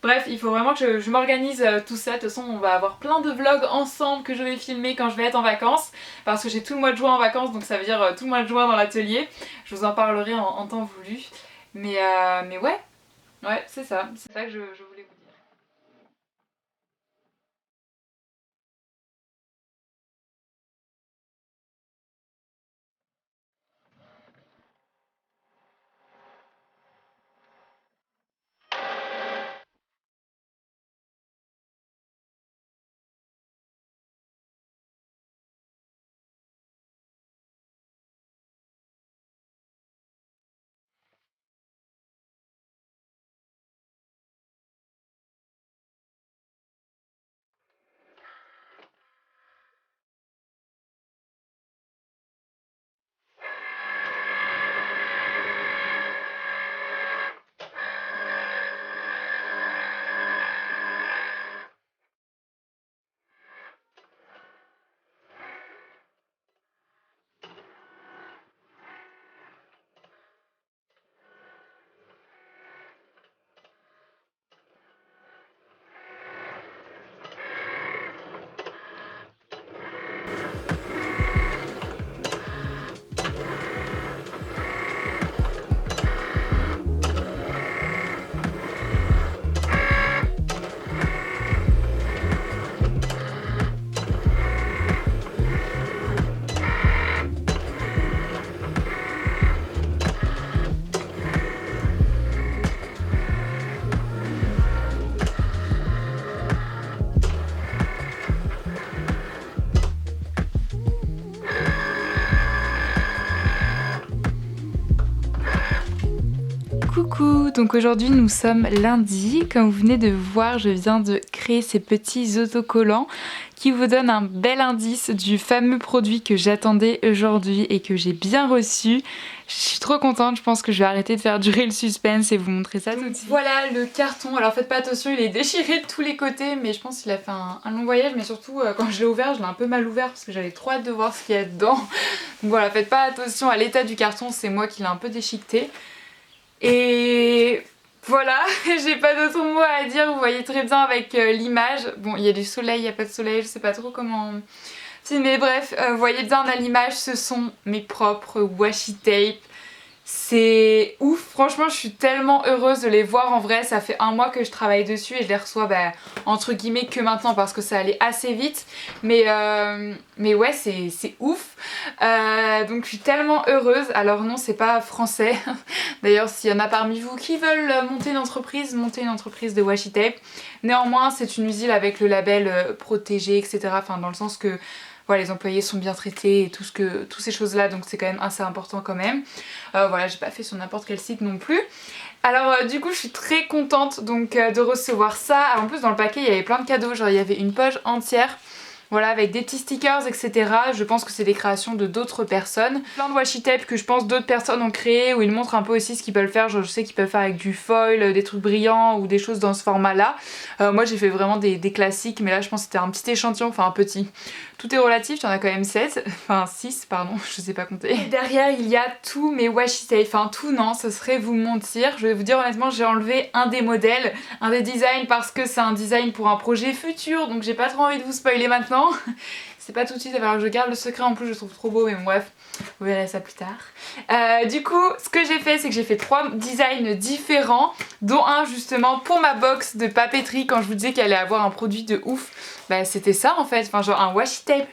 Bref, il faut vraiment que je m'organise tout ça, de toute façon on va avoir plein de vlogs ensemble que je vais filmer quand je vais être en vacances, parce que j'ai tout le mois de juin en vacances, donc ça veut dire tout le mois de juin dans l'atelier, je vous en parlerai en temps voulu. Mais ouais, c'est ça que je voulais vous dire. Coucou, donc aujourd'hui nous sommes lundi, comme vous venez de voir je viens de créer ces petits autocollants qui vous donnent un bel indice du fameux produit que j'attendais aujourd'hui et que j'ai bien reçu. Je suis trop contente, je pense que je vais arrêter de faire durer le suspense et vous montrer ça tout de suite. Voilà le carton, alors faites pas attention, il est déchiré de tous les côtés mais je pense qu'il a fait un long voyage, mais surtout quand je l'ai ouvert, je l'ai un peu mal ouvert parce que j'avais trop hâte de voir ce qu'il y a dedans. Donc voilà, faites pas attention à l'état du carton, c'est moi qui l'ai un peu déchiqueté. Et voilà, j'ai pas d'autres mots à dire, vous voyez très bien avec l'image. Bon, il y a du soleil, il n'y a pas de soleil, je sais pas trop comment filmer. Bref, vous voyez bien à l'image, ce sont mes propres washi tape. C'est ouf, franchement je suis tellement heureuse de les voir en vrai, ça fait un mois que je travaille dessus et je les reçois entre guillemets que maintenant parce que ça allait assez vite, mais ouais c'est ouf. Donc je suis tellement heureuse. Alors non, c'est pas français, d'ailleurs s'il y en a parmi vous qui veulent montez une entreprise de washi tape. Néanmoins c'est une usine avec le label protégé, etc. Enfin dans le sens que voilà, les employés sont bien traités et toutes ces choses là, donc c'est quand même assez important quand même. Voilà, j'ai pas fait sur n'importe quel site non plus. Alors du coup je suis très contente donc de recevoir ça. Alors, en plus dans le paquet il y avait plein de cadeaux, genre il y avait une poche entière. Voilà, avec des petits stickers, etc. Je pense que c'est des créations de d'autres personnes. Plein de washi tape que je pense d'autres personnes ont créé, où ils montrent un peu aussi ce qu'ils peuvent faire. Genre je sais qu'ils peuvent faire avec du foil, des trucs brillants ou des choses dans ce format-là. Moi j'ai fait vraiment des classiques, mais là je pense que c'était un petit échantillon, enfin un petit. Tout est relatif, il y en a quand même 7, enfin 6 pardon, je sais pas compter. Et derrière il y a tous mes washi tape, enfin tout non, ce serait vous mentir. Je vais vous dire honnêtement, j'ai enlevé un des modèles, un des designs parce que c'est un design pour un projet futur, donc j'ai pas trop envie de vous spoiler maintenant. C'est pas tout de suite, il va falloir que je garde le secret, en plus je le trouve trop beau, mais bon, bref, vous verrez ça plus tard. Du coup, ce que j'ai fait, c'est que j'ai fait 3 designs différents, dont un justement pour ma box de papeterie, quand je vous disais qu'elle allait avoir un produit de ouf. Bah c'était ça en fait, enfin genre un washi tape.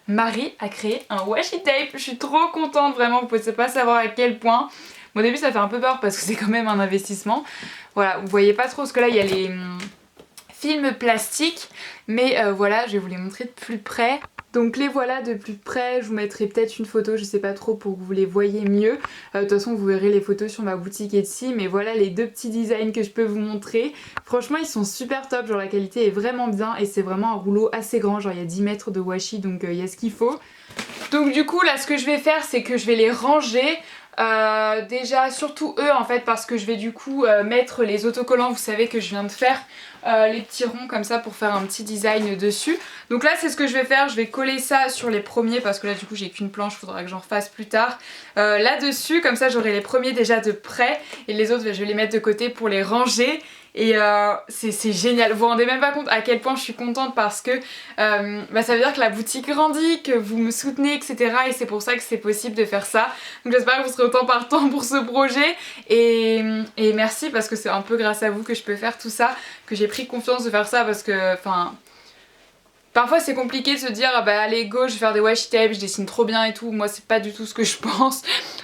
Marie a créé un washi tape, je suis trop contente vraiment, vous pouvez pas savoir à quel point. Bon, au début ça fait un peu peur parce que c'est quand même un investissement. Voilà, vous voyez pas trop, parce que là il y a les films plastiques, mais voilà, je vais vous les montrer de plus près. Donc les voilà de plus près, je vous mettrai peut-être une photo, je sais pas trop, pour que vous les voyez mieux. De toute façon vous verrez les photos sur ma boutique Etsy, mais voilà les deux petits designs que je peux vous montrer. Franchement ils sont super top, genre la qualité est vraiment bien et c'est vraiment un rouleau assez grand, genre il y a 10 mètres de washi donc il y a ce qu'il faut. Donc du coup là ce que je vais faire c'est que je vais les ranger. Déjà surtout eux en fait parce que je vais du coup mettre les autocollants, vous savez que je viens de faire, les petits ronds comme ça pour faire un petit design dessus. Donc là c'est ce que je vais faire, je vais coller ça sur les premiers parce que là du coup j'ai qu'une planche, faudra que j'en refasse plus tard. Là dessus comme ça j'aurai les premiers déjà de près et les autres je vais les mettre de côté pour les ranger. Et c'est génial, vous vous rendez même pas compte à quel point je suis contente parce que ça veut dire que la boutique grandit, que vous me soutenez etc. Et c'est pour ça que c'est possible de faire ça. Donc j'espère que vous serez autant partant pour ce projet et merci parce que c'est un peu grâce à vous que je peux faire tout ça, que j'ai pris confiance de faire ça parce que enfin... Parfois c'est compliqué de se dire ah bah allez go je vais faire des washi tape, je dessine trop bien et tout, moi c'est pas du tout ce que je pense.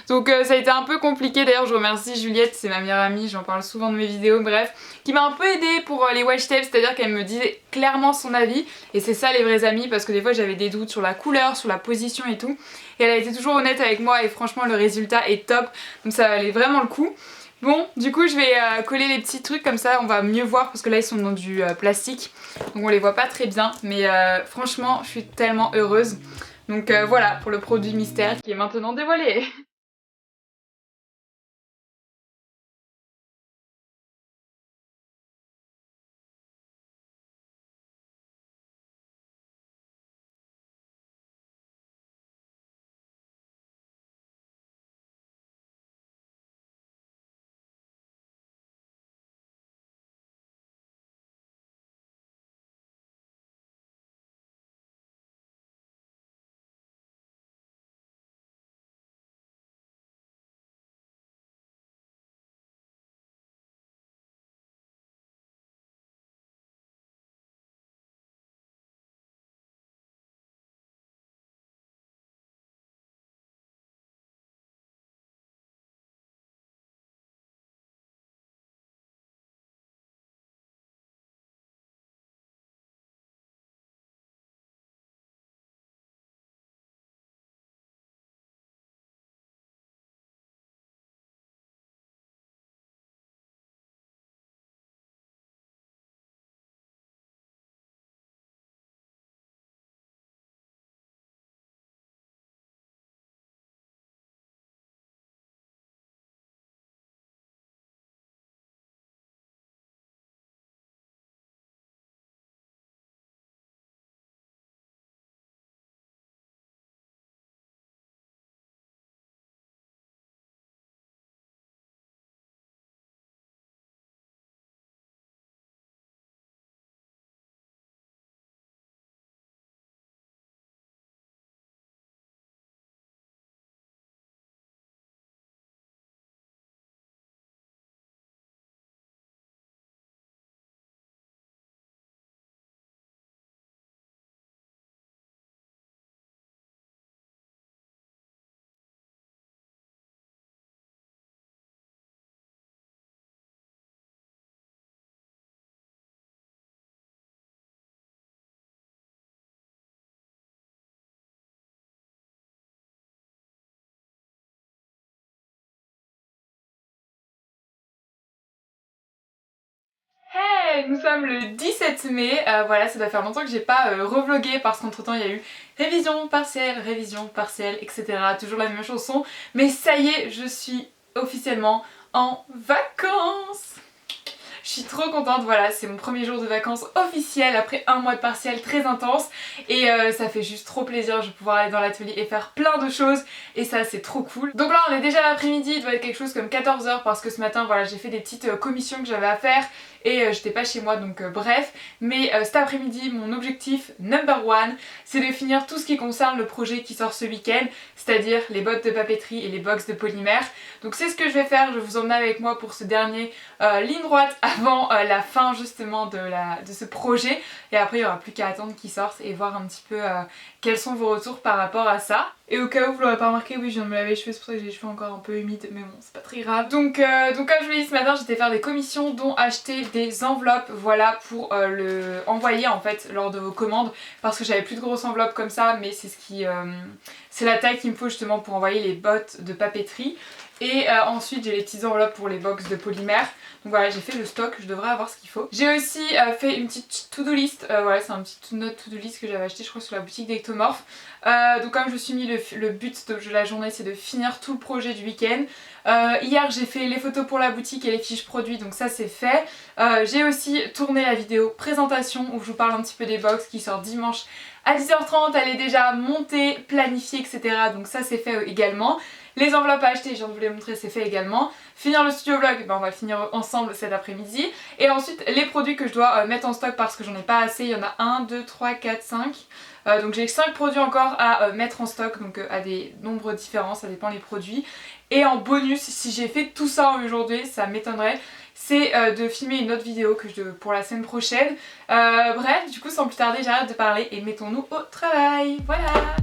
Donc ça a été un peu compliqué, d'ailleurs je remercie Juliette, c'est ma meilleure amie, j'en parle souvent de mes vidéos, bref, qui m'a un peu aidée pour les washi tapes, c'est-à-dire qu'elle me disait clairement son avis et c'est ça les vrais amis parce que des fois j'avais des doutes sur la couleur, sur la position et tout et elle a été toujours honnête avec moi et franchement le résultat est top, donc ça valait vraiment le coup. Bon, du coup je vais coller les petits trucs comme ça, on va mieux voir parce que là ils sont dans du plastique, donc on les voit pas très bien, mais franchement je suis tellement heureuse. Donc voilà pour le produit mystère qui est maintenant dévoilé. Ouais, nous sommes le 17 mai, voilà, ça doit faire longtemps que j'ai pas revlogué parce qu'entre temps il y a eu révision partielle, etc. Toujours la même chanson, mais ça y est, je suis officiellement en vacances. Je suis trop contente, voilà, c'est mon premier jour de vacances officiel après un mois de partiel très intense et ça fait juste trop plaisir, je vais pouvoir aller dans l'atelier et faire plein de choses et ça c'est trop cool. Donc là on est déjà l'après-midi, il doit être quelque chose comme 14 h parce que ce matin voilà j'ai fait des petites commissions que j'avais à faire et j'étais pas chez moi donc bref, mais cet après-midi mon objectif number one c'est de finir tout ce qui concerne le projet qui sort ce week-end, c'est-à-dire les bottes de papeterie et les box de polymère. Donc c'est ce que je vais faire, je vais vous emmener avec moi pour ce dernier ligne droite avant la fin justement de ce projet et après il n'y aura plus qu'à attendre qu'il sorte et voir un petit peu quels sont vos retours par rapport à ça. Et au cas où vous l'aurez pas remarqué, oui je viens de me laver les cheveux, c'est pour ça que j'ai les cheveux encore un peu humides mais bon c'est pas très grave. Donc comme je vous l'ai dit ce matin j'étais faire des commissions dont acheter des enveloppes voilà pour le envoyer en fait lors de vos commandes parce que j'avais plus de grosses enveloppes comme ça mais c'est ce qui c'est la taille qu'il me faut justement pour envoyer les bottes de papeterie. Et ensuite j'ai les petites enveloppes pour les box de polymère. Donc voilà j'ai fait le stock, je devrais avoir ce qu'il faut. J'ai aussi fait une petite to-do list, voilà c'est un petit note to-do list que j'avais acheté je crois sur la boutique d'Ectomorph. Donc comme je me suis mis le but de la journée c'est de finir tout le projet du week-end. Hier j'ai fait les photos pour la boutique et les fiches produits donc ça c'est fait. J'ai aussi tourné la vidéo présentation où je vous parle un petit peu des box qui sort dimanche à 10h30, elle est déjà montée, planifiée etc. Donc ça c'est fait également. Les enveloppes à acheter, je viens de vous les montrer, c'est fait également. Finir le studio vlog, ben on va le finir ensemble cet après-midi. Et ensuite les produits que je dois mettre en stock parce que j'en ai pas assez, il y en a 1, 2, 3, 4, 5. Donc j'ai 5 produits encore à mettre en stock, donc à des nombres différents, ça dépend les produits. Et en bonus, si j'ai fait tout ça aujourd'hui, ça m'étonnerait, c'est de filmer une autre vidéo pour la semaine prochaine. Bref, du coup sans plus tarder j'arrête de parler et mettons-nous au travail, voilà.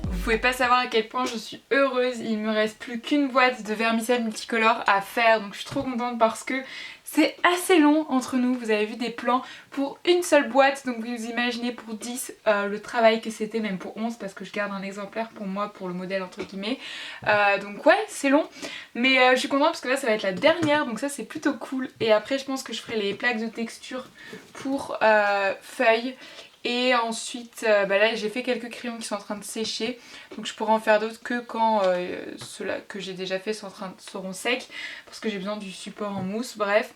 Vous pouvez pas savoir à quel point je suis heureuse, il me reste plus qu'une boîte de vermicelle multicolore à faire donc je suis trop contente parce que c'est assez long entre nous, vous avez vu des plans pour une seule boîte donc vous imaginez pour 10 le travail que c'était, même pour 11 parce que je garde un exemplaire pour moi pour le modèle entre guillemets, donc ouais c'est long mais je suis contente parce que là ça va être la dernière donc ça c'est plutôt cool et après je pense que je ferai les plaques de texture pour feuilles. Et ensuite, là j'ai fait quelques crayons qui sont en train de sécher. Donc je pourrai en faire d'autres que quand ceux-là que j'ai déjà fait seront secs. Parce que j'ai besoin du support en mousse, bref.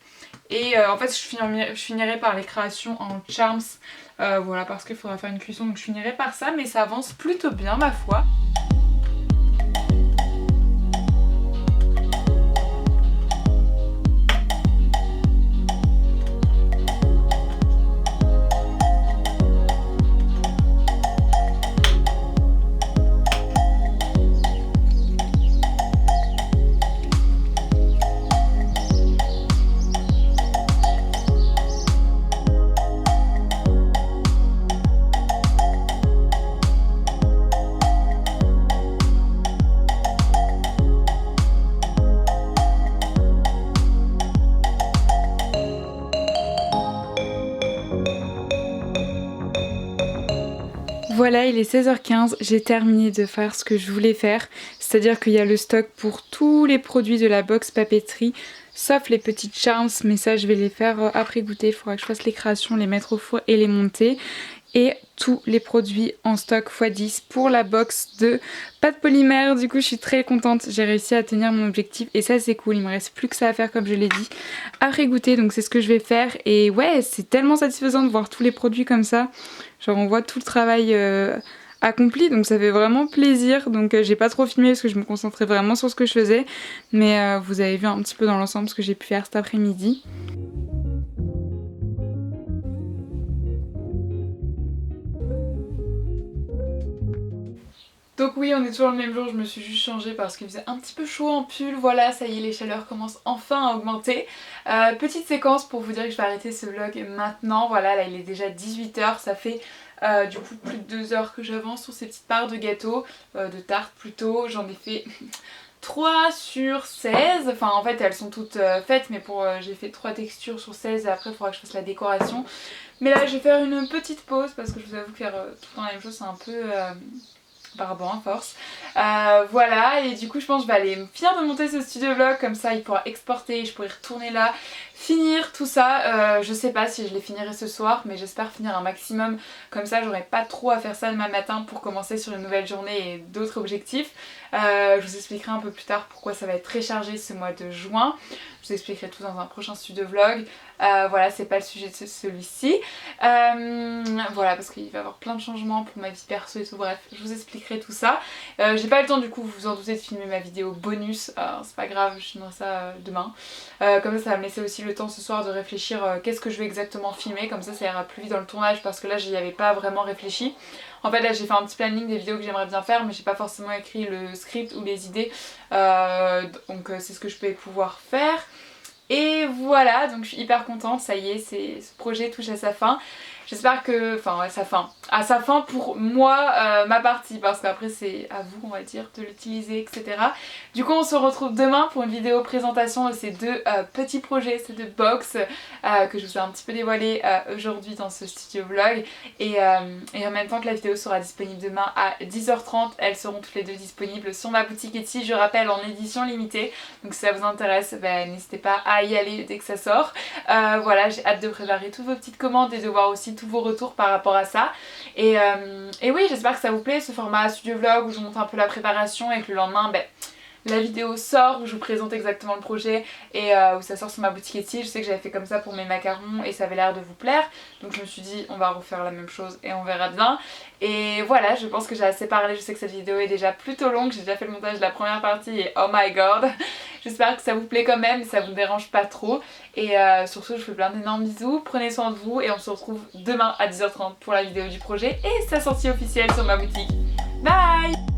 Et en fait je finirai par les créations en charms. Voilà, parce qu'il faudra faire une cuisson. Donc je finirai par ça, mais ça avance plutôt bien ma foi. Voilà, il est 16h15, j'ai terminé de faire ce que je voulais faire, c'est-à-dire qu'il y a le stock pour tous les produits de la box papeterie, sauf les petites charms, mais ça je vais les faire après goûter, il faudra que je fasse les créations, les mettre au four et les monter. Et tous les produits en stock x10 pour la box de pâte polymère. Du coup je suis très contente, j'ai réussi à tenir mon objectif et ça c'est cool, il me reste plus que ça à faire comme je l'ai dit, à régoûter, donc c'est ce que je vais faire. Et ouais, c'est tellement satisfaisant de voir tous les produits comme ça, genre on voit tout le travail accompli, donc ça fait vraiment plaisir. Donc j'ai pas trop filmé parce que je me concentrais vraiment sur ce que je faisais, mais vous avez vu un petit peu dans l'ensemble ce que j'ai pu faire cet après-midi. Donc oui, on est toujours le même jour, je me suis juste changée parce qu'il faisait un petit peu chaud en pull. Voilà, ça y est, les chaleurs commencent enfin à augmenter. Petite séquence pour vous dire que je vais arrêter ce vlog maintenant. Voilà, là il est déjà 18h, ça fait du coup plus de 2 heures que j'avance sur ces petites parts de gâteau, de tarte plutôt. J'en ai fait 3 sur 16, enfin en fait elles sont toutes faites, mais j'ai fait 3 textures sur 16 et après il faudra que je fasse la décoration. Mais là je vais faire une petite pause parce que je vous avoue que faire tout le temps la même chose c'est un peu... par rapport à force. Voilà, et du coup je pense que je vais aller finir de monter ce studio vlog, comme ça il pourra exporter, je pourrai retourner là, finir tout ça. Je sais pas si je les finirai ce soir, mais j'espère finir un maximum, comme ça j'aurai pas trop à faire ça demain matin pour commencer sur une nouvelle journée et d'autres objectifs. Je vous expliquerai un peu plus tard pourquoi ça va être très chargé ce mois de juin. Je vous expliquerai tout dans un prochain studio vlog. Voilà, c'est pas le sujet de celui-ci. Voilà, parce qu'il va y avoir plein de changements pour ma vie perso et tout. Bref, je vous expliquerai tout ça. J'ai pas eu le temps du coup, vous vous en doutez, de filmer ma vidéo bonus. C'est pas grave, je filmerai ça demain. Comme ça va me laisser aussi le temps ce soir de réfléchir qu'est-ce que je vais exactement filmer. Comme ça ira plus vite dans le tournage parce que là j'y avais pas vraiment réfléchi. En fait là j'ai fait un petit planning des vidéos que j'aimerais bien faire, mais j'ai pas forcément écrit le script ou les idées. Donc c'est ce que je peux pouvoir faire. Et voilà, donc je suis hyper contente, ça y est, ce projet touche à sa fin. J'espère que... Enfin, ouais, à sa fin pour moi, ma partie, parce qu'après c'est à vous, on va dire, de l'utiliser, etc. Du coup, on se retrouve demain pour une vidéo présentation de ces deux petits projets, ces deux box que je vous ai un petit peu dévoilé aujourd'hui dans ce studio vlog. Et en même temps que la vidéo sera disponible demain à 10h30, elles seront toutes les deux disponibles sur ma boutique Etsy, je rappelle, en édition limitée. Donc si ça vous intéresse, n'hésitez pas à y aller dès que ça sort. Voilà, j'ai hâte de préparer toutes vos petites commandes et de voir aussi tous vos retours par rapport à ça. Et oui, j'espère que ça vous plaît, ce format studio vlog où je vous montre un peu la préparation et que le lendemain, la vidéo sort où je vous présente exactement le projet et où ça sort sur ma boutique Etsy. Je sais que j'avais fait comme ça pour mes macarons et ça avait l'air de vous plaire, donc je me suis dit on va refaire la même chose et on verra bien. Et voilà, je pense que j'ai assez parlé, je sais que cette vidéo est déjà plutôt longue, j'ai déjà fait le montage de la première partie et oh my god. J'espère que ça vous plaît quand même, ça vous dérange pas trop. Et sur ce, je vous fais plein d'énormes bisous, prenez soin de vous et on se retrouve demain à 10h30 pour la vidéo du projet et sa sortie officielle sur ma boutique. Bye!